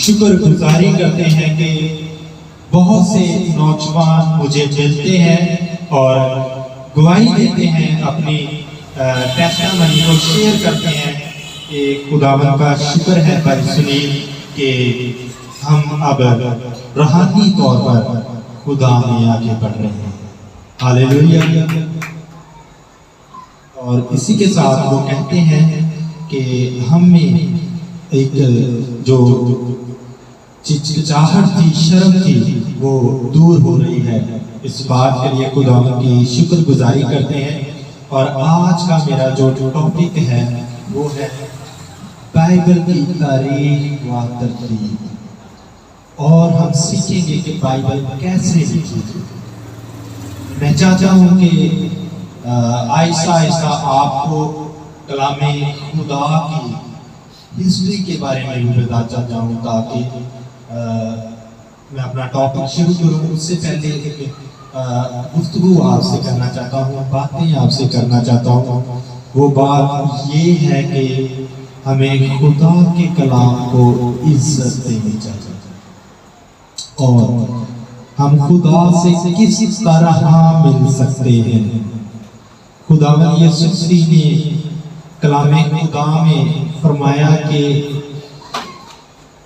शुक्रगुजारी करते हैं कि बहुत से नौजवान मुझे मिलते हैं और गवाही देते हैं, अपनी टेस्टामनी को शेयर करते हैं कि खुदावन का शुक्र है भाई सुनील कि हम अब रूहानी तौर पर खुदा में आगे बढ़ रहे हैं। हालेलुया। और इसी के साथ वो कहते हैं कि हम में एक जो चिचकिचाहट थी, शर्म थी, वो दूर हो रही है। इस बात के लिए खुदा की शुक्रगुजारी करते हैं। और आज का मेरा जो टॉपिक है वो है बाइबल की तारीख व तरतीब। और हम सीखेंगे कि बाइबल कैसे लिखी। मैं चाहता हूँ कि आहिस्ता आहिस्ता आपको कलामे खुदा की हिस्ट्री के बारे में भी बताता जाऊँ, ताकि मैं अपना टॉपिक शुरू करूँ उससे पहले गुफ्तगू आपसे करना चाहता हूँ, बातें आपसे करना चाहता हूँ। वो बात ये है कि हमें खुदा के कलाम को इज्जत देनी चाहिए और हम खुदा से किस तरह मिल सकते हैं। खुदावंद यीशु मसीह ने कलामे खुदा में फरमाया कि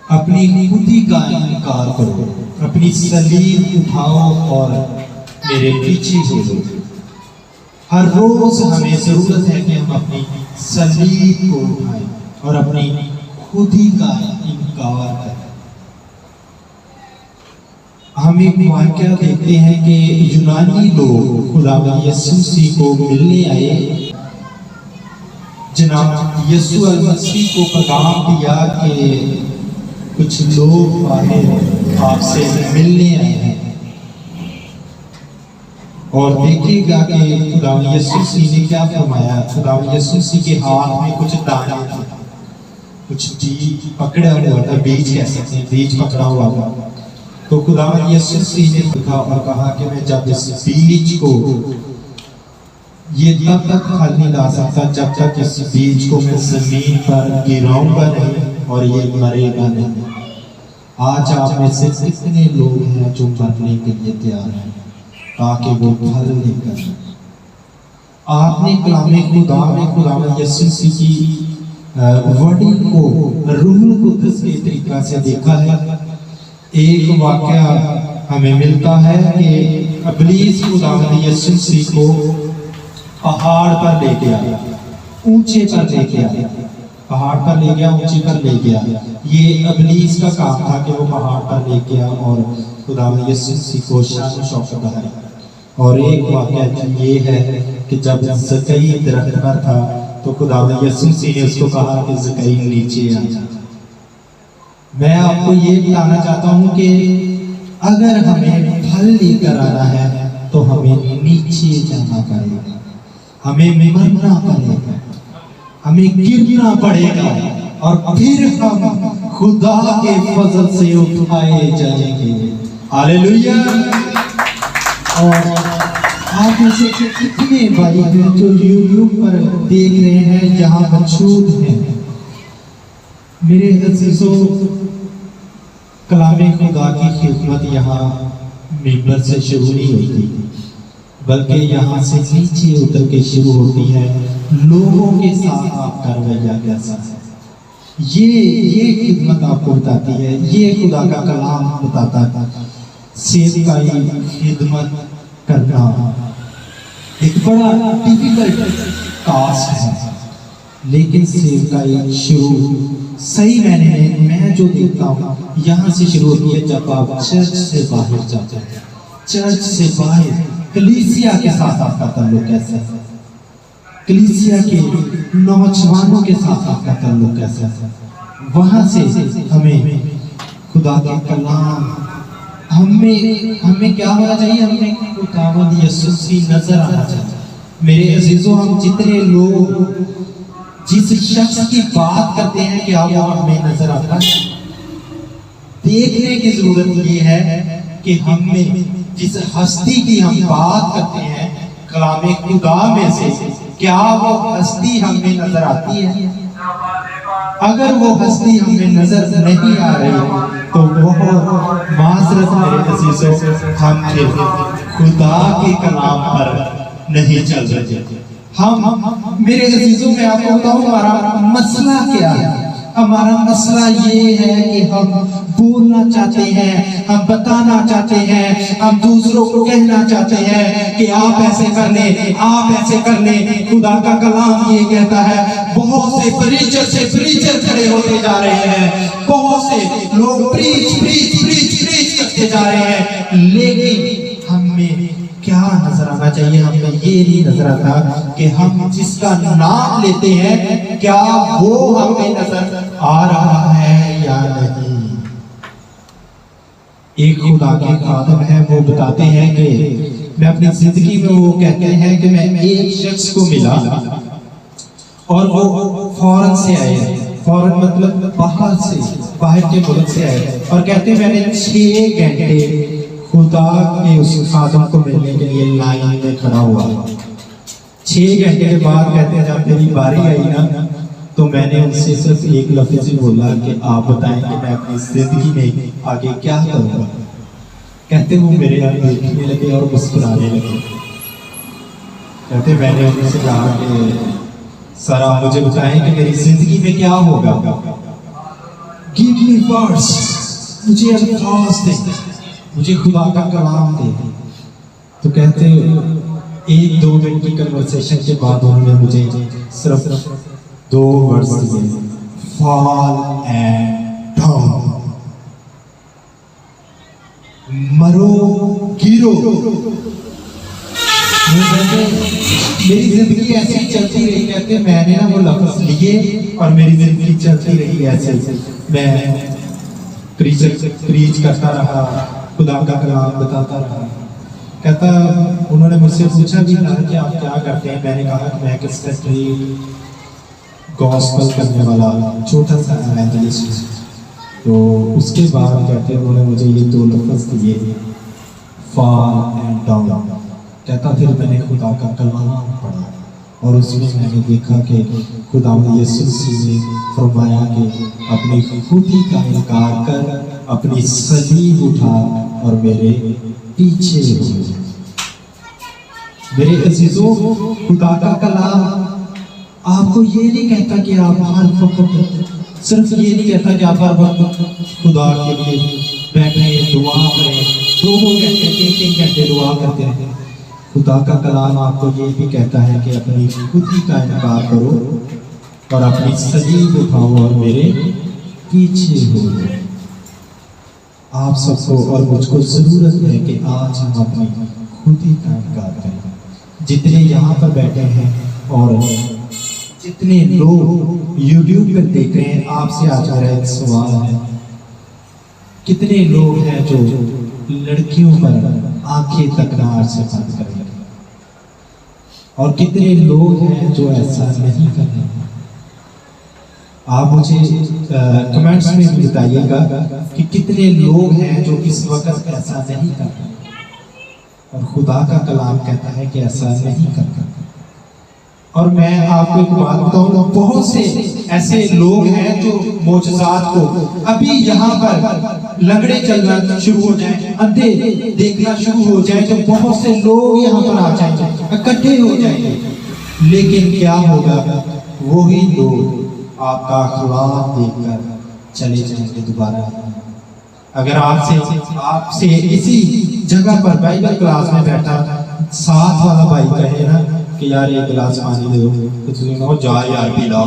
अपनी खुदी का इनकार करो, अपनी सलीब उठाओ और मेरे पीछे हो लो। हर रोज हमें जरूरत है कि हम अपनी सलीब को उठाएं और अपनी खुदी का इनकार करें। हम एक वाक्य देखते हैं कि यूनानी लोग खुदावंद यीशु मसीह को मिलने आए। जनाब यीशु मसीह को पैगाम दिया कि कुछ लोग बाहर आपसे मिलने आए हैं। और देखिएगा कि खुदावंद यीशु मसीह ने क्या फरमाया। खुदावंद यीशु मसीह के हाथ में कुछ दाने थे, कुछ बीज पकड़ा हुआ था, बीज कह सकते हैं, बीज पकड़ा हुआ था। तो खुदावंद यीशु मसीह ने लिखा और कहा कि मैं जब इस बीज को, ये तब तक फल नहीं ला सकता जब तक इस बीज को मैं जमीन पर गिराऊंगा नहीं और ये मरेगा नहीं। आज आप में से कितने लोग हैं जो मरने के लिए तैयार हैं ताकि वो फल लेकर। आपने कलामे खुदा में खुदावंद यीशु मसीह की वर्डिंग को रूहुल कुद्दस के तरीका से देखा है। एक वाकया हमें मिलता है कि इब्लीस खुदावंद यीशु मसीह को पहाड़ पर ले गया, ऊंचे पर ले गया, पहाड़ पर ले गया, ऊंचे पर ले गया। ये इब्लीस का काम था कि वो पहाड़ पर ले गया और खुदावंद यीशु मसीह को शान शौकत दिखाई। और एक वाकया ये है कि जब ज़कई दरख्त पर था तो खुदावंद यीशु मसीह ने उसको कहा कि ज़कई नीचे आ जा। मैं आपको ये बताना चाहता हूँ कि अगर हमें फल लेकर आना है तो हमें नीचे जाना पड़ेगा, हमें मरना पड़ेगा, हमें गिरना पड़ेगा और फिर हम खुदा के फजल से उठाए जाएंगे। हालेलुया। और आप में से कितने भाई हैं जो यूट्यूब पर देख रहे हैं, जहां मौजूद हैं। मेरे अज़ीज़ों, कलामे खुदा की खिदमत यहाँ मिंबर से शुरू नहीं होती, बल्कि यहाँ से नीचे उतर के शुरू होती है। लोगों के साथ आपका रवैया कैसा है, ये खिदमत आपको बताती है, ये खुदा का कलाम बताता है। सेवकाई खिदमत करना एक बड़ा डिफिकल्ट टास्क है, लेकिन सेवकाई शुरू सही मैंने में मैं जो देखता हूँ यहाँ से शुरू होती है जब आप चर्च से बाहर जाते हैं। चर्च से बाहर कलीसिया के साथ आपका ताल्लुक कैसा है, कलीसिया के नौजवानों के साथ आपका ताल्लुक कैसा है। वहां से हमें खुदा का कलाम, हमें क्या होना चाहिए, हमें खुदावंद यीशु मसीह नजर आना चाहिए। मेरे अजीजों, हम जितने लोग जिस शख्स की बात करते हैं क्या वो हमें नजर आता है? देखने की जरूरत ये है कि हमें जिस हस्ती की हम बात करते हैं कलामे खुदा में से, क्या वो हस्ती हमें नजर आती है? अगर वो हस्ती हमें नजर नहीं आ रही तो बहुत माजरत मेरे अजीजों, हम फिर खुदा के कलाम पर नहीं चल रहे। हम मेरे अजीजों, मैं आपको बताऊं हमारा मसला क्या है। हमारा मसला ये है कि हम बोलना चाहते हैं, हम बताना चाहते हैं, हम दूसरों को कहना चाहते हैं कि आप ऐसे कर ले, आप ऐसे कर ले। खुदा का कलाम ये कहता है, बहुत से प्रीचर खड़े होते जा रहे हैं, बहुत से लोग प्रीच करते जा रहे हैं, लेकिन हमें क्या नजर आना चाहिए? हमें ये नहीं नजर आता कि हम जिसका नाम लेते हैं क्या वो हमें नजर आ रहा है या नहीं। एक खुदा के खादम है, वो बताते हैं कि मैं अपनी जिंदगी में, वो कहते हैं कि मैं एक शख्स को मिला और वो फौरन से आए, फौरन मतलब बाहर के मुल्क से आए, और कहते मैंने 6 घंटे खुदा के उस खादम को मिलने के लिए लाइन में खड़ा हुआ। 6 घंटे के बाद कहते हैं जब मेरी बारी आई ना, तो मैंने उनसे सिर्फ एक लफ्ज ही बोला कि आप बताएं कि मैं अपनी जिंदगी में आगे क्या करूँगा। कहते वो मेरे यहाँ देखने लगे और मुस्कुराने लगे। कहते मैंने उनसे कहा कि सर आप मुझे बताएं कि मेरी जिंदगी में क्या होगा, गिव मी वर्ड्स, मुझे अल्फाज दे, मुझे खुदा का कलाम दे। तो कहते 1-2 मिनट की कन्वर्सेशन के बाद उन्होंने मुझे सिर्फ 2 वर्ड्स दिए, फॉल एंड डाउन, मरो गिरो। मेरी जिंदगी ऐसी चलती रही। कहते मैंने ना वो लफ्ज लिए और मेरी जिंदगी चलती रही ऐसे। मैं प्रीच करता रहा, खुदा का कलाम बताता रहा। कहता उन्होंने मुझसे पूछा भी था कि आप क्या करते हैं। मैंने कहा कि मैं एक स्ट्रीट गॉस्पेल करने वाला छोटा सा एवेंजलिस्ट। तो उसके बाद कहते उन्होंने मुझे ये 2 लफ्ज दिए, फॉल एंड डाउन। कहता फिर मैंने खुदा का कलाम पढ़ा और उसमें मैंने देखा कि खुदा यीशु मसीह ने फरमाया कि अपनी खुदी का इनकार कर, अपनी सलीब उठा और मेरे पीछे हो। मेरे अजीजों, खुदा का कलाम आपको ये नहीं कहता कि आप हर वक्त, सिर्फ ये नहीं कहता कि आप हर वक्त खुदा के लिए बैठे दुआ करें, 2 घंटे 3 घंटे दुआ करते रहें। खुदा का कलाम आपको ये भी कहता है कि अपनी खुदी का इनकार करो और अपनी सलीब उठाओ और मेरे पीछे हो। आप सबको और मुझको जरूरत है कि आज हम अपनी खुदी का इनकार करें। जितने यहाँ पर बैठे हैं और जितने लोग यूट्यूब पर देख रहे हैं, आपसे आज मेरा एक सवाल है, कितने लोग हैं जो लड़कियों पर आंखें तकरार से बंद करेंगे और कितने लोग हैं जो ऐसा नहीं कर रहे हैं? आप मुझे कमेंट्स में भी बताइएगा कि कितने लोग हैं जो इस वक्त ऐसा नहीं कर रहे। और खुदा का कलाम कहता है कि ऐसा नहीं करता। और मैं आपको एक बात बताऊं, बहुत से ऐसे लोग हैं जो मोजज़ात को, अभी यहाँ पर लंगड़े चलना शुरू हो जाए, अंधे देखना शुरू हो जाए, तो बहुत से लोग यहाँ पर आ जाएंगे, इकट्ठे हो जाएंगे, लेकिन क्या होगा? वही लोग आपका अखलाक देखकर चले जाएंगे दोबारा। अगर आपसे इसी जगह पर बाइबल क्लास में बैठा साथ वाला भाई कहे ना कि यार एक गिलास पानी दे दो, तो तुम कहो जा यार पी लो,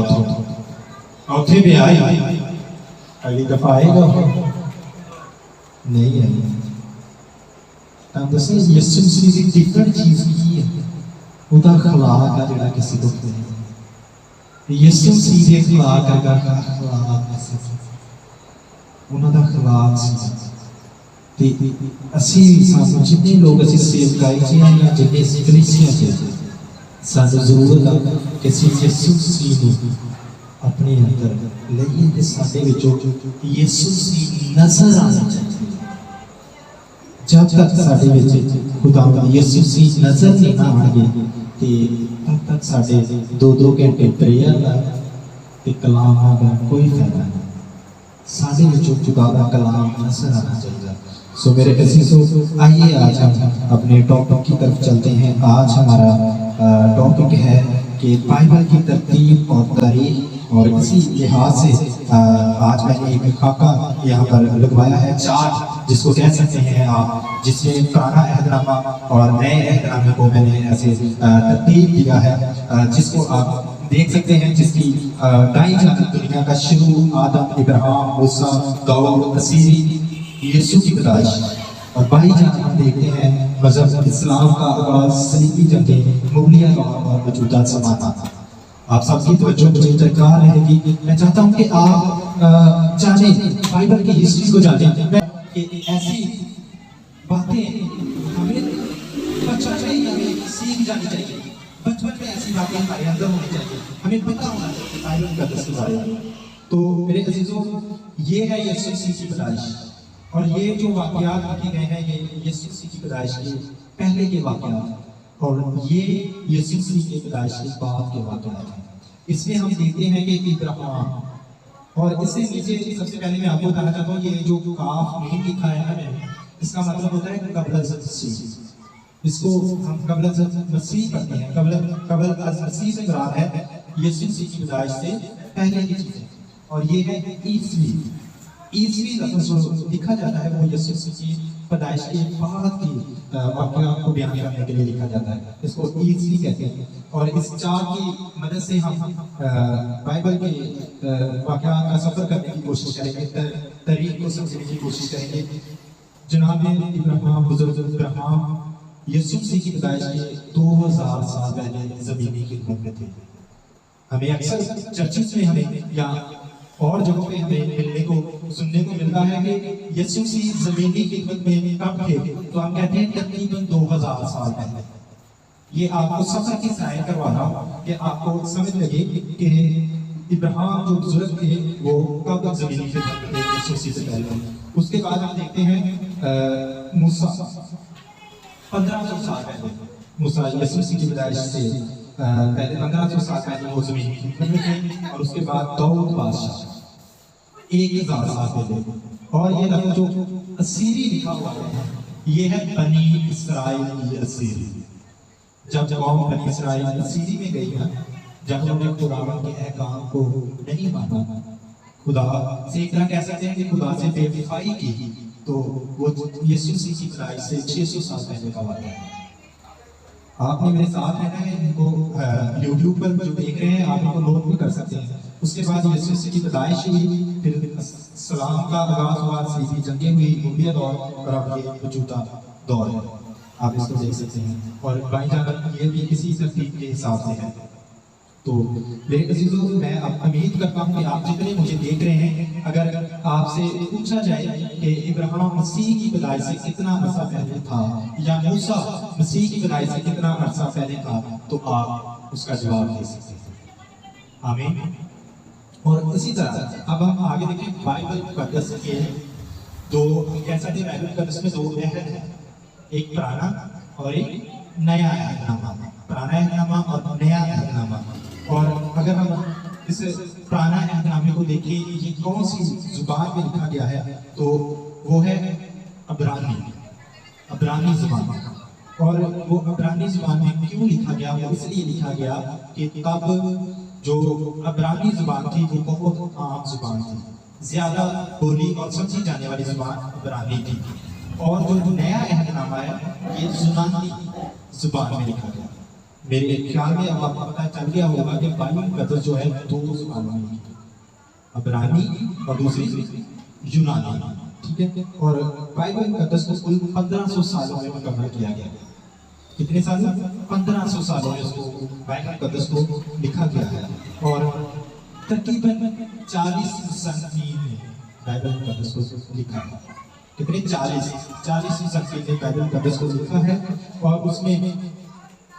उठे भी आई अगली दफा आएगा नहीं आई। तब दसे यीशु मसीह की डिफरेंट चीज की है, ਉਹਦਾ ਖਲਾਕ ਆ ਜਿਹੜਾ ਕਿਸੇ ਕੋਲ ਨਹੀਂ। ਯਿਸੂ ਮਸੀਹ ਦੇ ਖਲਾਕ ਹੈਗਾ, ਖਲਾਕ ਕਿਸੇ ਉਹਨਾਂ ਦਾ ਖਲਾਕ ਸੀ। ਤੇ ਅਸੀਂ ਸਾਨੂੰ ਜਿੰਨੇ ਲੋਕ ਅਸੀਂ ਸੇਵਕਾਈ ਚ ਜਾਂ ਜਿੰਨੇ ਕਲੀਸਿਆ ਚ ਸਾਨੂੰ ਜ਼ਰੂਰਤ ਆ ਕਿ ਅਸੀਂ ਯਿਸੂ ਮਸੀਹ ਨੂੰ ਆਪਣੇ ਅੰਦਰ ਲਈਏ ਤੇ ਸਾਡੇ ਵਿੱਚੋਂ ਯਿਸੂ ਮਸੀਹ ਨਜ਼ਰ ਆਉਣਾ ਚਾਹੀਦਾ। जब तक साडे विच खुदावंद यीशु मसीह नजर नहीं आएंगे ते तब तक साडे 2-2 घंटे प्रेयर दा ते कलाम दा कोई फायदा नहीं। साढ़े विचों खुदा दा कलाम नजर आना चाहिए। सो मेरे अजीजों, आइए आज हम अपने टॉपिक की तरफ चलते हैं। आज हमारा टॉपिक है कि बाइबल की तरतीब और तारीख, और इसी लिहाज से आज मैंने एक खाका यहाँ पर लगवाया है, चार्ट जिसको कह सकते हैं आप, जिसमें पुराना अहदनामा और नए अहदनामे को मैंने ऐसे तरतीब दिया है, जिसको आप देख सकते हैं, जिसकी दाई जानब दुनिया का शुरू आदम, इब्राहिम, मूसा, दाऊद, असीरी, यीशु की पैदाइश, और बाई जानब हम देखते हैं मजहब इस्लाम का आगाज, सलीबी जंगें, मुगलिया दौर और मौजूदा ज़माना। आप सबकी तवज्जो मुझे दरकार रहेगी। मैं चाहता हूँ कि आप जाने बाइबल की हिस्ट्री को जाने, कि ऐसी बातें हमें बचपन में हमें सीख जानी चाहिए। बचपन में ऐसी बातें हमारे अंदर होनी चाहिए, हमें पता होना चाहिए बाइबल का दस के बारे में। तो मेरे अजीजों, ये है यीशु मसीह की पैदाइश, और ये जो वाक़यात लिखे गए हैं ये यीशु मसीह की पैदाइश के पहले के वाक़यात, और ये यीशु मसीह की पैदाइश के बाद के वाक़यात हैं। इसमें हम देखते हैं कि इब्राहिम, और इससे नीचे सबसे पहले मैं आपको बताना चाहता हूँ, ये जो काफ मीम लिखा है ना मैंने, इसका मतलब होता है कब्ल मसीह। इसको हम कब्ल मसीह पढ़ते हैं। कब्ल मसीह से मुराद है यीशु मसीह की पैदाइश से पहले की चीजें, और ये है ईसवी लफ्ज़ जो लिखा जाता है वो यीशु मसीह की पैदाइश के बाद की वाक़यात को बयान करने के लिए लिखा जाता है। इसको ईसवी कहते हैं, और इस चार्ट की मदद से हम बाइबल के वाक़यात का सफर करने की कोशिश करेंगे, तारीख को समझने की कोशिश करेंगे। जनाब इब्राहिम, बुजुर्ग इब्राहिम यीशु मसीह की पैदाइश के 2000 साल पहले ज़मीनी खिदमत में थे। हमें अक्सर चर्चिस में हमें या और जगहों पे हमें मिलने को सुनने को मिलता है कि यीशु मसीह ज़मीनी खिदमत में कब थे, तो हम कहते हैं तकरीबन 2000 साल पहले। ये आपको सफर की सहाय करवा रहा हूँ कि आपको समझ लगे कि इब्राहिम जो बुजुर्ग थे वो कब ज़मीनी खिदमत में थे यीशु मसीह से पहले। उसके बाद हम देखते हैं मूसा 1500 साल पहले, मूसा यीशु मसीह की पैदाइश से पहले 1500 साल पहले वो ज़मीनी खिदमत में थे, और उसके बाद दाऊद बादशाह 1000 साल पहले। और ये लफ्ज़ जो असीरी लिखा हुआ है, ये है बनी इस्राइल की असीरी। जब कौम बनी इस्राइल असीरी में गई ना, जब उन्होंने खुदावन के अहकाम को नहीं माना, खुदा से एक तरह कह सकते हैं कि खुदा से बेवफाई की, तो वो यीशु मसीह की पैदाइश से 600 साल पहले का वाक़या है। आपने मेरे साथ रहना है, इनको यूट्यूब पर जो देख रहे हैं आप इनको नोट भी कर सकते हैं। उसके बाद यीशु मसीह की पैदाइश हुई, फिर सलाम का आगाज हुआ, सलीबी जंगें हुई, मुगलिया दौर, और अब ये मौजूदा दौर है, आप इसको देख सकते हैं। और बाई जानब ये भी इसी तरतीब के हिसाब से है। तो मेरे अजीजों, मैं अब उम्मीद करता हूँ कि आप जितने मुझे देख रहे हैं, अगर आपसे पूछा जाए कि इब्राहिम मसीह की पैदाइश से कितना अरसा पहले था, या मूसा मसीह की पैदाइश से कितना अरसा पहले था, तो आप उसका जवाब दे सकते हैं। आमीन। और इसी तरह अब हम आगे देखें, बाइबल मुकद्दस के दो, कह सकते हैं बाइबल मुकद्दस में 2 अहद हैं, एक पुराना और एक नया अहदनामा, पुराना अहदनामा और नया अहदनामा। और अगर हम इस पुराना अहदनामे को देखें, ये कौन सी जुबान में लिखा गया है, तो वो है अब्रानी जुबान। और वो अब्रानी जुबान में क्यों लिखा गया, वो इसलिए लिखा गया कि तब जो अब्रानी जुबान थी वो बहुत आम जुबान थी, ज्यादा बोली और समझी जाने वाली जुबान अब्रानी थी। और जो नया अहदनामा है ये यूनानी जुबान में लिखा गया। मेरे ख्याल में अब आपको पता चल गया होगा कि बाइबल मुकद्दस जो है 2 जुबानों में लिखी है, अब्रानी और दूसरी यूनानी, ठीक है। और बाइबल मुकद्दस को कुल 1500 सालों में मुकम्मल किया गया। कितने साल? 1500 सालों में उसको बाइबल मुकद्दस को लिखा गया है, और तकरीबन 40 मुसन्निफीन ने बाइबल मुकद्दस को लिखा है। कितने? 40 मुसन्निफीन ने बाइबल मुकद्दस को लिखा है। और उसमें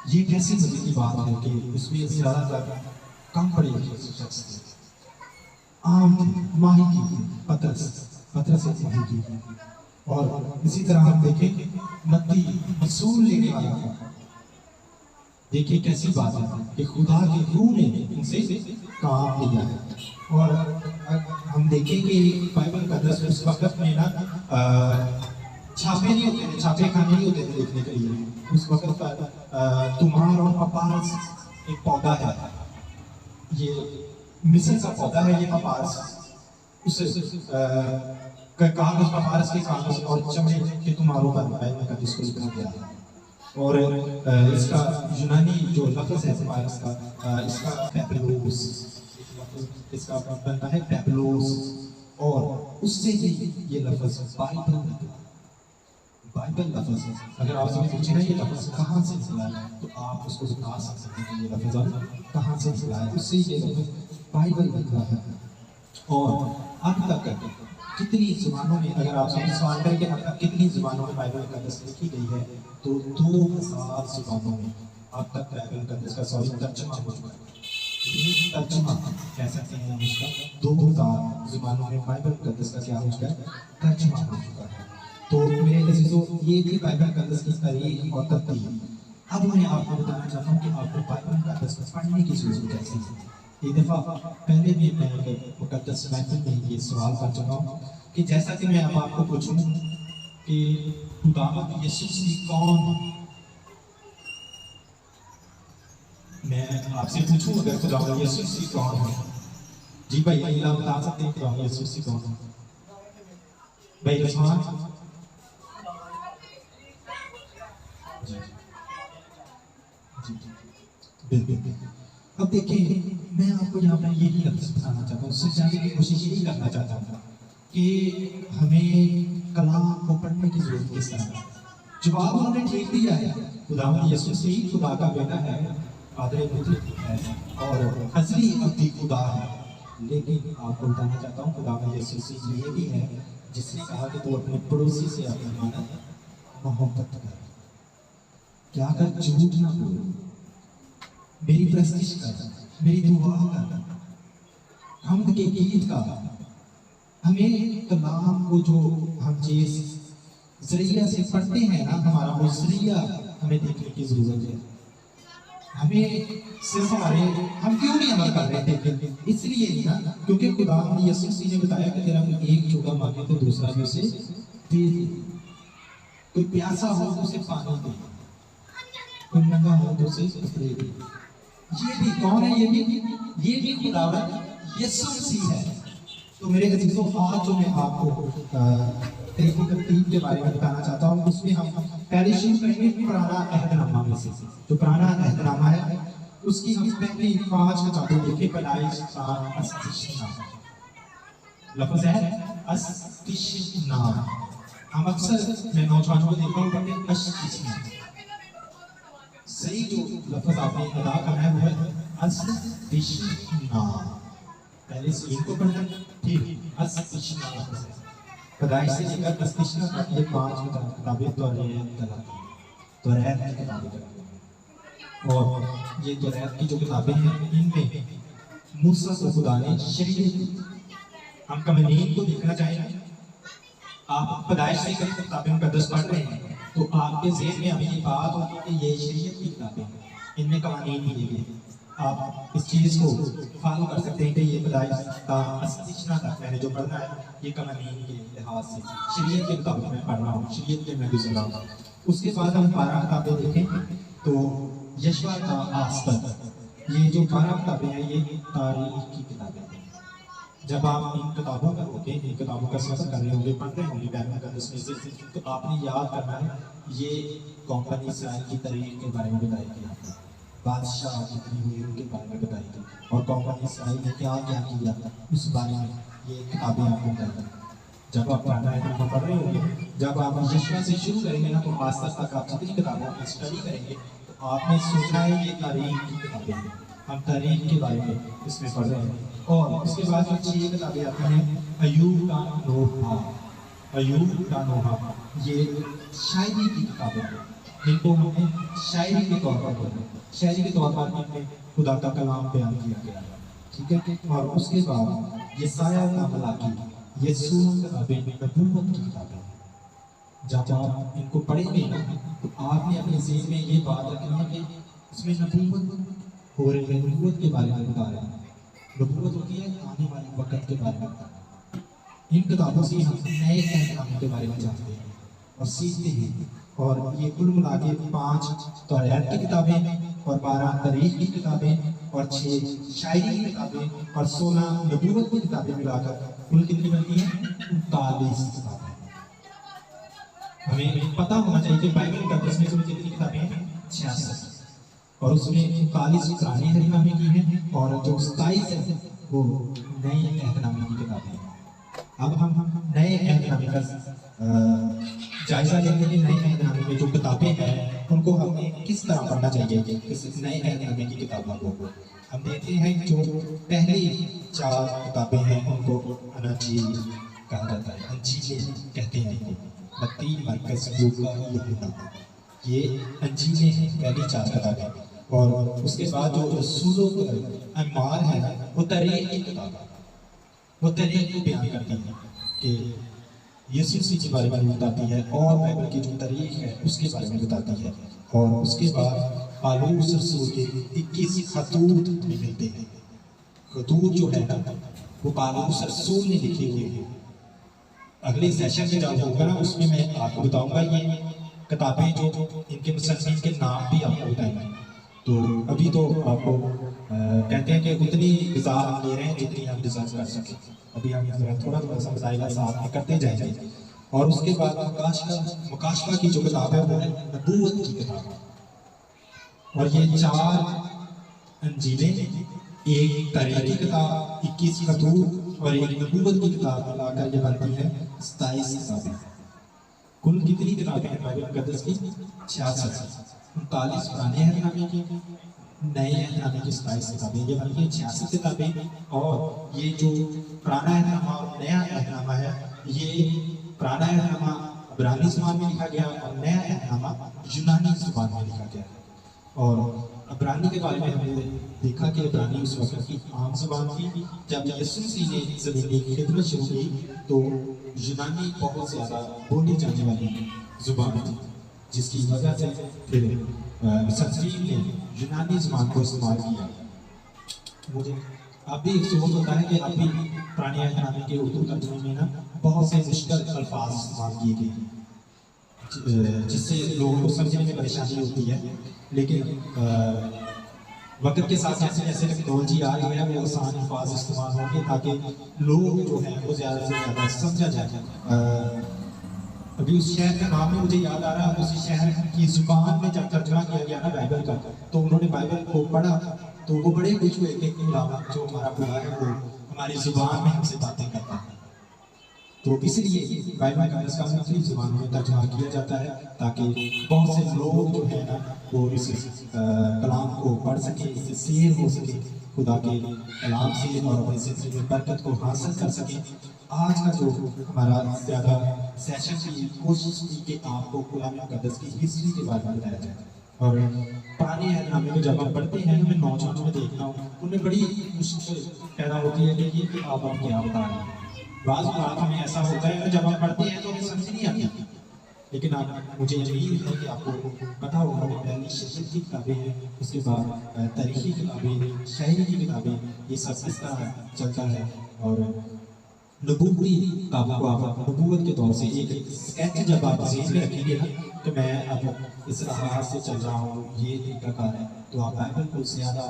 ये कैसी मजे की बात है कि उसमें ज्यादातर कम पढ़े लिखे शख्स थे, आम थे, माही की, पतरस की। और इसी तरह हम देखें मत्ती वसूल लेने वाला था। देखिए कैसी बात है कि खुदा के रूह ने उनसे काम लिया है। और हम देखेंगे बाइबल का दस उस वक्त में ना छापे नहीं होते थे, छापे खाने नहीं होते थे लिखने के लिए। उस वक्त का तुमार और पपास एक पौधा है, ये मिस्र का पौधा है, ये पपास। उस कागज, पपास के कागज और चमड़े के तुमारों पर बाइबल का जिसको लिखा गया है। और इसका यूनानी जो लफ्ज़ है पपास का, इसका पेपलोस, इसका बनता है पेपलोस। और उससे ही ये लफ्ज़ बाइबल लफ्ज़ है। अगर आपसे पूछे ना ये लफ्ज़ कहाँ से निकला है, तो आप उसको बता सकते हैं कि ये लफ्ज़ कहाँ से निकला है। उससे ये लफ्ज़ बाइबल निकला है। और अब तक कितनी ज़ुबानों में, अगर आपसे सवाल करें कि अब तक कितनी ज़ुबानों में बाइबल मुक़द्दस लिखी गई है, तो 2000 ज़ुबानों में अब तक बाइबल मुक़द्दस का तर्जुमा हो चुका है। तर्जुमा कह सकते हैं उसका, 2000 ज़ुबानों में बाइबल मुक़द्दस का क्या हो चुका है, तर्जुमा हो चुका है। तो मेरे अज़ीज़ों, ये थी बाइबल मुक़द्दस की तारीख और तरतीब। अब मैं आपको बताना चाहता हूँ कि आपको बाइबल मुक़द्दस को पढ़ने की ज़रूरत कैसे है। एक दफ़ा पहले भी मैं मुक़द्दस महफिल में ये सवाल कर चुका हूँ कि जैसा कि मैं अब आपको पूछूँ कि खुदावंद यीशु मसीह कौन है। मैं आपसे पूछूं अगर खुदावंद यीशु मसीह कौन है, जी भाई अल्लाह बता सकते हैं खुदावंद यीशु मसीह कौन है? भाई रज़वान जी जी बिल्कुल। अब देखिए, मैं आपको यहाँ पर यही लफ्ज़ बताना चाहता हूँ, समझाने की कोशिश यही करना चाहता हूँ कि हमें कलाम को पढ़ने की जरूरत किस तरह। जवाब उन्होंने ठीक दिया है, खुदावंद यीशु मसीह खुदा का बेटा है, आदर पुत्र है और असली अब्दी खुदा है। लेकिन आपको बताना चाहता हूँ खुदावंद यीशु मसीह ये भी है जिसने कहा कि तू अपने पड़ोसी से अपनी मोहब्बत कर, क्या कर, झूठ ना बोल, मेरी प्रस्तिश कर, मेरी दुआ कर, हमद के गीत का। हमें कलाम को जो हम जिस जरिया से पढ़ते हैं ना, हमारा वो जरिया हमें देखने की जरूरत है। हमें सिर्फ हम क्यों नहीं अमल कर रहे थे, इसलिए नहीं ना क्योंकि खुदा ने यीशु मसीह ने बताया कि तेरा एक चूड़ा मांगे तो दूसरा भी उसे दे दे, कोई प्यासा हो तो उसे पानी दे, कोई नंगा हो तो उसे कपड़े दे। ये भी कौन है? ये भी खुदावंद यीशु मसीह है। तो मेरे अजीजों, आज जो मैं आपको तरतीब के बारे में बताना चाहता हूँ, उसमें हम पहले शुरू करेंगे पुराना अहदनामा में से। जो पुराना अहदनामा है उसकी हम पहली 5 किताबें देखें। पैदाइश का अस्तिशना लफ्ज़ है, अस्तिशना। हम अक्सर मैं नौजवानों को देखता हूँ पढ़ते अस्तिशना। सही जो लफ्ज़ आपने अदा करना है वो है अस्तिशना। पहले सीन को पढ़ना, फिर अस्तिशना लफ्ज़ है। पैदाइश से लेकर अस्तिशना तक ये 5 किताबें तौरात की किताबें। और ये तौरात की जो किताबें हैं, इनमें मूसा को खुदा ने शरीयत दी। हम कवानीन को देखना चाहेंगे। आप पैदाइश से लेकर किताबें मुक़द्दस पढ़ रहे हैं तो आपके ज़हन में अभी ये बात होगी कि ये शरीयत की किताबें, इनमें कवानीन दिए गए। आप इस चीज़ को फॉलो कर सकते हैं कि ये पैदाइश का अस्तिशना तक मैंने जो पढ़ना है ये कवानीन के लिहाज से शरीयत की किताबें मैं पढ़ रहा हूँ, शरीयत के मैं गुजर रहा हूँ। उसके बाद हम 12 किताबें देखें तो यशवा का आस्तर, ये जो 12 किताबें हैं ये तारीख की किताबें हैं। जब आप इन किताबों पर होंगे, इन किताबों का सफ़र कर रहे होंगे, पढ़ रहे होंगे बाइबल मुक़द्दस में से, तो आपने याद करना है ये कौम बनी इसराइल की तारीख के बारे में बताई गई आपको, बादशाह जितनी हुई उनके बारे में बताई गई, और कौम बनी इसराइल ने क्या क्या किया उस बारे में ये किताबें आपको बताई। जब आप पढ़ रहे होंगे, जब आप यशवा से शुरू करेंगे ना, तो आस्ता तक आप जितनी किताबों की स्टडी करेंगे तो आपने सोचा है ये तारीख की किताबें हैं, हम तारीख के बारे में इसमें पढ़ रहे हैं। और उसके बाद जो 6 किताबें आती हैं, अय्यूब का नोहा, अय्यूब का नोहा, ये शायरी की किताबें हैं। इनको हमने शायरी के तौर पर पढ़ा, शायरी के तौर पर इनमें खुदा का कलाम बयान किया गया है, ठीक है। और उसके बाद यशायाह का मलाकी, ये 16 किताबें नबूवत की किताबें हैं। जब आप इनको पढ़ेंगे ना तो आपने अपने ज़हन में ये बात रखनी है कि इसमें नबूवत हो रही है, नबूवत के बारे में बता रहे हैं। नबूवत होती है आने वाले वक्त के बारे में, इन किताबों से हम नए एहकाम के बारे में जानते हैं और सीखते हैं। और ये कुल मिला के 5 तौरात की किताबें और 12 तारीख की किताबें और 6 शायरी की किताबें और 16 नबूवत की किताबें मिलाकर कुल कितनी बनती हैं? 39 किताबें। हमें पता होना चाहिए कि बाइबल मुकद्दस में कितनी किताबें हैं? 66, और उसमें 39 पुराने अहदनामे की हैं और जो 27 है वो नए अहदनामे की किताबें हैं। अब हम नए अहदनामे का जायजा लेंगे कि नए अहदनामे में जो किताबें हैं उनको हमें किस तरह पढ़ना चाहिए। इस नए अहदनामे की किताबों को हम देखते हैं जो पहली 4 किताबें हैं उनको अनाजील कहा जाता है, अंजीलें कहते हैं। मत्ती, मरकस, लूका, यूहन्ना, ये अंजीलें हैं, पहली 4 किताबें। और उसके बाद जो रसूलों का अमाल है वो तरीक़ की किताब है, वो तरीक़ को बयान करती है कि यीशु मसीह के बारे में बताती है और बाइबल की जो तरीक़ है उसके बारे में बताती है। और उसके बाद पालूस रसूल के 21 खतूत भी मिलते हैं। खतूत जो है ना वो पालूस रसूल ने लिखे हुए हैं। अगले सेशन में जब होगा ना उसमें मैं आपको बताऊंगा ये किताबें जो इनके मुसन्निफ़ के नाम भी आपको बताएंगे। तो अभी तो आपको कहते हैं कि उतनी ग़िज़ा हम ले रहे हैं जितनी हम डिज़र्व कर सकें। अभी हम थोड़ा थोड़ा सा मसाइला साथ में करते जाएंगे। और उसके बाद मुकाशफा की जो किताब है वो है नबूवत की किताब। और ये 4 अंजीलें, एक तरीक़ की किताब, 21 खतूत और एक नबूवत की किताब मिलाकर ये बनती है 27 किताबें। कुल कितनी किताबें हैं बाइबल मुकद्दस की? 66। 39 पुराने अहदनामे की, नए अहदनामे की 27 किताबें, ये बनती है 66 किताबें। और ये जो पुराना अहदनामा और नया अहदनामा है, ये पुराना अहदनामा इब्रानी ज़ुबान में लिखा गया और नया अहदनामा यूनानी ज़ुबान में लिखा गया। और इब्रानी के बारे में हमने देखा कि इब्रानी उस वक्त की आम ज़ुबान थी। जब यीशु मसीह ने ज़मीनी खिदमत शुरू की तो यूनानी बहुत ज़्यादा बोली जाने वाली ज़ुबान थी, जिसकी वजह से फिर मुसन्निफ़ ने यूनानी ज़ुबान को इस्तेमाल किया। मुझे अब भी अफसोस होता है कि अभी पुराने अहदनामे के उर्दू तर्जुमे में ना बहुत से मुश्किल अल्फाज इस्तेमाल किए गए जिससे लोगों को समझने में परेशानी होती है। लेकिन वक्त के साथ जैसे जैसे टेक्नोलॉजी आ रही है वो आसान अल्फाज इस्तेमाल होंगे ताकि लोग जो है वो ज़्यादा से ज़्यादा समझा जाए। अभी उस शहर का नाम है मुझे याद आ रहा है, उसी शहर की ज़ुबान में जब तर्जुमा किया गया ना बाइबल का, तो उन्होंने बाइबल को पढ़ा तो वो बड़े खुश हुए कि जो हमारा खुदा है वो हमारी ज़ुबान में हमसे बातें करता है। तो इसलिए बाइबल मुकद्दस का मुख्तलिफ ज़ुबानों में तर्जुमा किया जाता है ताकि बहुत से लोग जो है ना वो इस कलाम को पढ़ सकें, इससे सेर हो सके, खुदा के कलाम से और अपनी ज़िंदगी में बरकत को हासिल कर सकें। आज का जो हमारा ज़्यादा सेशन की कोशिश की कि आपको कुरान मुकद्दस की हिस्ट्री के बारे में बताया जाए। और पुराने अहदनामे में जब हम पढ़ते हैं तो मैं नौजवानों में देखता हूँ उनमें बड़ी मुश्किल पैदा होती है कि ये आप क्या बता रहे हैं। बाज़ बात हमें ऐसा होता है कि जब हम पढ़ते हैं तो हमें समझ नहीं आती, लेकिन आप मुझे यकीन है कि आपको पता होगा कि पहली शरीयत की किताबें हैं, उसके बाद तारीख़ी किताबें, शायरी की किताबें, ये सब इस तरह चलता है। और नबूवती किताबों को आप नबूवत के तौर से एक स्केच जब आप जेब में रखेंगे ना तो मैं अब इस राह से चल रहा हूँ, ये तरीक़ाकार है, तो आप बाइबल को ज़्यादा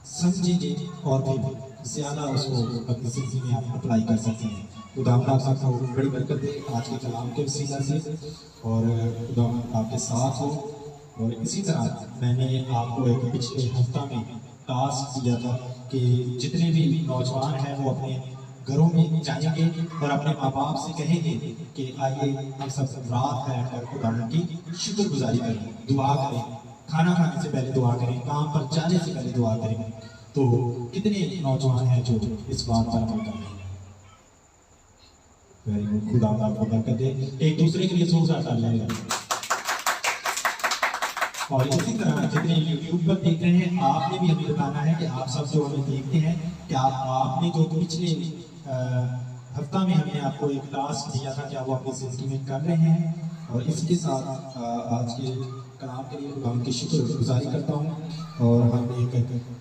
समझेंगे और फिर ज़्यादा उसको अपनी ज़िंदगी में आप अप्लाई कर सकते हैं। खुदा आप सबको बड़ी बरकत दे आज के कलाम के वसीला से और खुदा आपके साथ हो। और इसी तरह मैंने आपको एक पिछले हफ्ता में टास्क दिया था कि जितने भी नौजवान हैं वो अपने घरों में जाएंगे और अपने माँ बाप से कहेंगे कि आइए हम सब रात बैठकर खुदा की शुक्रगुजारी करें, दुआ करें, खाना खाने से पहले दुआ करें, काम पर जाने से पहले दुआ करें। तो कितने नौजवान हैं जो इस बात पर अमल कर रहे हैं? वेरी गुड, खुदा आपको बरकत दे। एक दूसरे के लिए जोरदार तालियां बजाएं। और इसी तरह जितने यूट्यूब पर देख रहे हैं आपने भी हमें बताना है कि आप सब जो हमें देखते हैं क्या आपने जो पिछले हफ्ता में हमने आपको एक टास्क दिया था क्या वो अपनी जिंदगी में कर रहे हैं। और इसके साथ आज के कलाम के लिए खुदा की शुक्रगुजारी करता हूँ और हम एक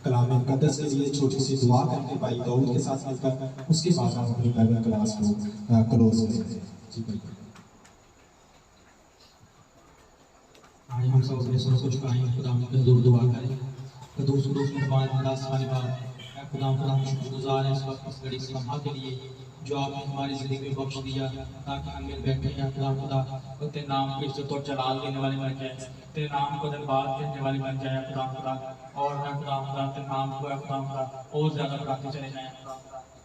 कलाम मुक़द्दस के लिए छोटी सी दुआ करके भाई दाऊद के साथ मिलकर उसके बाद हम अपनी बाइबल क्लास को क्लोज करेंगे। जी भाई। आज हम सब अपने सर को झुकाएं, खुदा के हुजूर दुआ करें। कदूस कदूस मेहरबान दास वाले बाप खुदा हम शुक्रगुजार हैं इस वक्त इस घड़ी इस लम्हा के लिए जो आपने हमारी ज़िंदगी में बख्श दिया ताकि हम मिल बैठे हैं। खुदा तेरे नाम को इज्जत और जलाल देने वाले बन जाए, तेरे नाम को धन्यवाद कहने वाले बन जाए खुदा और मैं खुदा तेरे नाम को खुदा और ज़्यादा बढ़ाते चले जाएँ।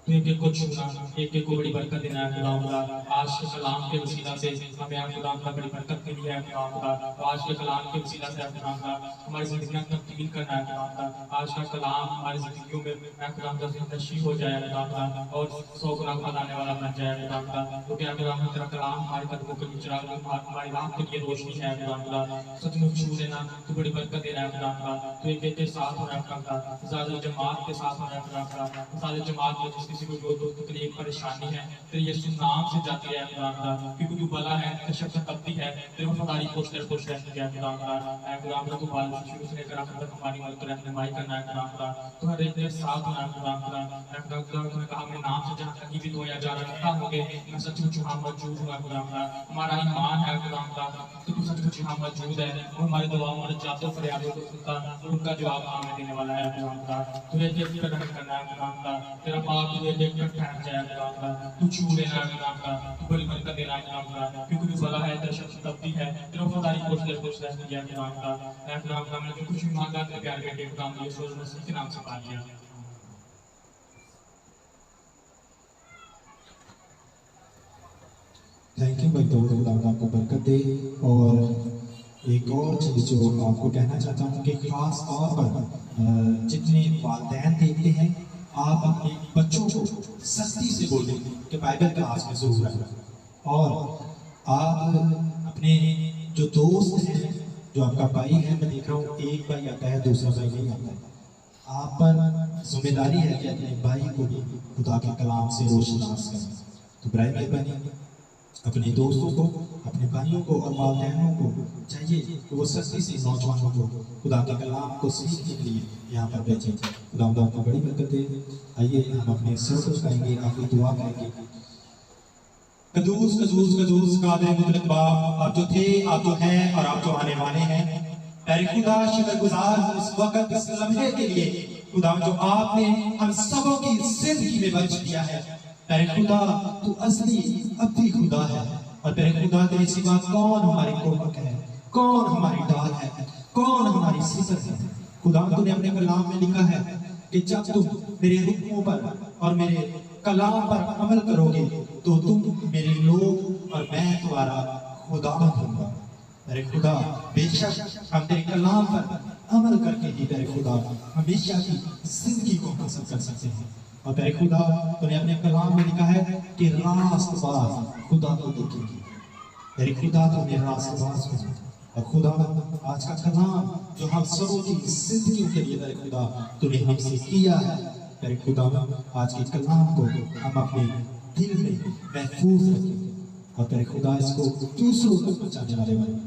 एक को छूना, एक को बड़ी बरकत देना है खुदा। आज के कलाम के वसीला से हमें खुदा बड़ी बरकत के लिए है खुदा। आज के कलाम के वसीला से खुदा हमारी जिंदगियां तब्दील करना है खुदा। आज का कलाम हमारी जिंदगियों में खुदा नशी हो जाए खुदा और 100 गुना बनाने वाला बन जाए खुदा। तो क्या खुदा तेरा कलाम हमारे कदमों के लिए चिराग, हमारी राह के लिए रोशनी है खुदा। सचमुच छू लेना, तू बड़ी बरकत दे रहा है खुदा। तो एक के साथ हो रहा है खुदा, ज़्यादा जमात के साथ हो रहा है खुदा। ज़्यादा जमात में किसी को जो तकलीफ परेशानी है तेरे यीशु नाम से जाती है खुदा, क्योंकि तू भला है, तेरी शक्ति तबदी है, तेरे वफादारी खुश रहती है खुदा। तू बाल से शुरू से लेकर आखिर तक हमारी मदद रहनुमाई करना है खुदा। तो हर एक के साथ होना खुदा। तूने कहा अपने नाम से जहाँ कहीं भी दो या जा रखा होंगे मैं सचमुच वहाँ मौजूद हूँ खुदा। हमारा ईमान है खुदा तो तू सचमुच यहाँ मौजूद है। हमारे दुआओं और जातों फरियादों को सुनता, उनका जवाब हमें देने वाला है खुदा। तुझे एक कदम करना है खुदा, तेरा पाप एक ठहर जाए खुदा। तू छू लेना है खुदा, तू बड़ी बरकत देना है खुदा, क्योंकि तू भला है, तेरी शक्ति तबदी है, तेरी वफादारी खुश रहती है खुदा। मैंने जो कुछ भी मांगा तेरे प्यार बेटे खुदा यीशु मसीह के नाम से पा लिया। थैंक यू भाई दाऊद, खुदा आपको बरकत दे। और एक और चीज़ जो आपको कहना चाहता हूँ कि खास तौर पर जितने वालिदैन देखते हैं आप अपने बच्चों को सख्ती से बोलें कि बाइबल क्लास में जरूर आए। और आप अपने जो दोस्त हैं, जो आपका भाई है, मैं देख रहा हूँ एक भाई आता है दूसरा भाई नहीं आता है। आप पर जिम्मेदारी है कि अपने भाई को भी खुदा के कलाम से रोशनास करें। तो बराए मेहरबानी अपने दोस्तों को, अपने भाइयों को और वालिदैनों को चाहिए कि वो सख्ती से नौजवानों को खुदा के कलाम को सीखने के लिए यहाँ पर भेजें। खुदा आपको बड़ी बरकत दे। आइए हम अपने सर को करेंगे, आपकी दुआ करेंगे। कदूस कदूस कदूस कादिर मुतलक बाप, आप जो थे, आप जो हैं और आप जो आने वाले हैं, प्यारे खुदा शुक्रगुजार इस वक्त इस लम्हे के लिए खुदा जो आपने हम सबों की जिंदगी में बख्श दिया है। प्यारे खुदा तू असली अब्दी खुदा है और प्यारे खुदा तेरे सिवा कौन हमारी कोमक है, कौन हमारी डाल है, कौन हमारी सिसर है। खुदा तूने अपने कलाम में लिखा है कि जब तुम मेरे हुक्मों पर और मेरे कलाम पर अमल करोगे तो तुम मेरे लोग और मैं तुम्हारा खुदा होऊंगा। तेरे खुदा बेशक हम तेरे कलाम पर अमल करके ही तेरे खुदा हमेशा की जिंदगी को हासिल कर सकते हैं। और तेरे खुदा तूने अपने कलाम में लिखा है कि रास्तबाज खुदा को देखेगी। तेरे खुदा तूने रास्तबाज को, और खुदा आज का कलाम जो हम सबों की जिंदगी के लिए तेरे खुदा तूने हमसे किया है। तेरे खुदा आज के कलाम को हम अपने दिल में महफूज रखें और तेरे खुदा इसको दूसरों को पहुंचाने वाले बने,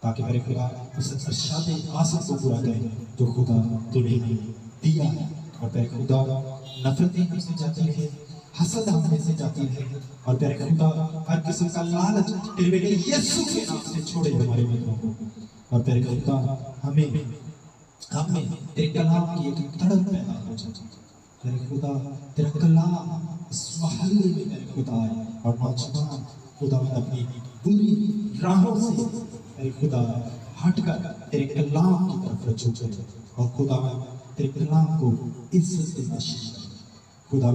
ताकि मेरे खुदा उस अरशादे आसिफ को पूरा करें जो खुदा तूने हमें दिया है। और तेरे खुदा नफरतें हमसे जाती रहे, हसद हमसे से जाती रहे, और तेरे खुदा हर किस्म का लालच तेरे बेटे यीशु के नाम से छोड़े हमारे मित्रों को। और तेरे खुदा हमें तेरे कलाम की एक तड़प पैदा हो जाए। तेरे खुदा तेरा कलाम इस महल्ले में तेरे खुदा आए और नौजवान खुदा अपनी बुरी राहों से तेरे खुदा हटकर तेरे कलाम की तरफ रजू करे और खुदा तेरे कलाम को इज्जत से नशीब करे। खुदा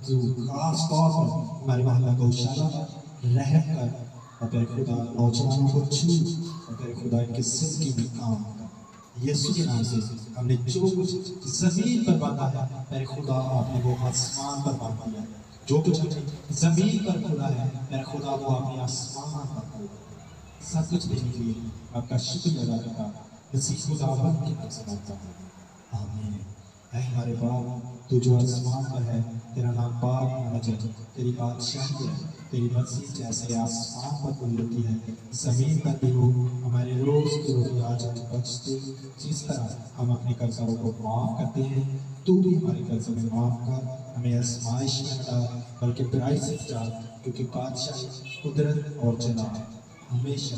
जो खास तौर पर हमारे मोहल्ला गौशाला रहम कर और तेरे खुदा नौजवानों को छू और तेरे खुदा इनकी जिंदगी में काम कर। यीशु के नाम से हमने जो कुछ जमीन पर बांधा है तेरे खुदा आपने वो आसमान पर बांध दिया। जो कुछ हमने जमीन पर खोला है तेरे खुदा वो आपने आसमान पर खोला। सब कुछ देने के लिए आपका शुक्रिया अदा करता मसीह खुदा के नाम से मांगता हूं, आमीन। ऐ हमारे बाप, तू जो आसमान पर है, तेरा नाम पाक होना जाए, तेरी बादशाही है, तेरी मर्जी जैसे आसमान पर पूरी होती है जमीन पर भी हो। हमारे रोज की रोटी आज हमें बख्श दे, जिस तरह हम अपने कर्जदारों को माफ करते हैं, तू भी हमारे कर्ज में माफ कर। हमें आजमाइश में न डाल, बल्कि बुराई से बचा, क्योंकि बादशाही, कुदरत और जलाल हमेशा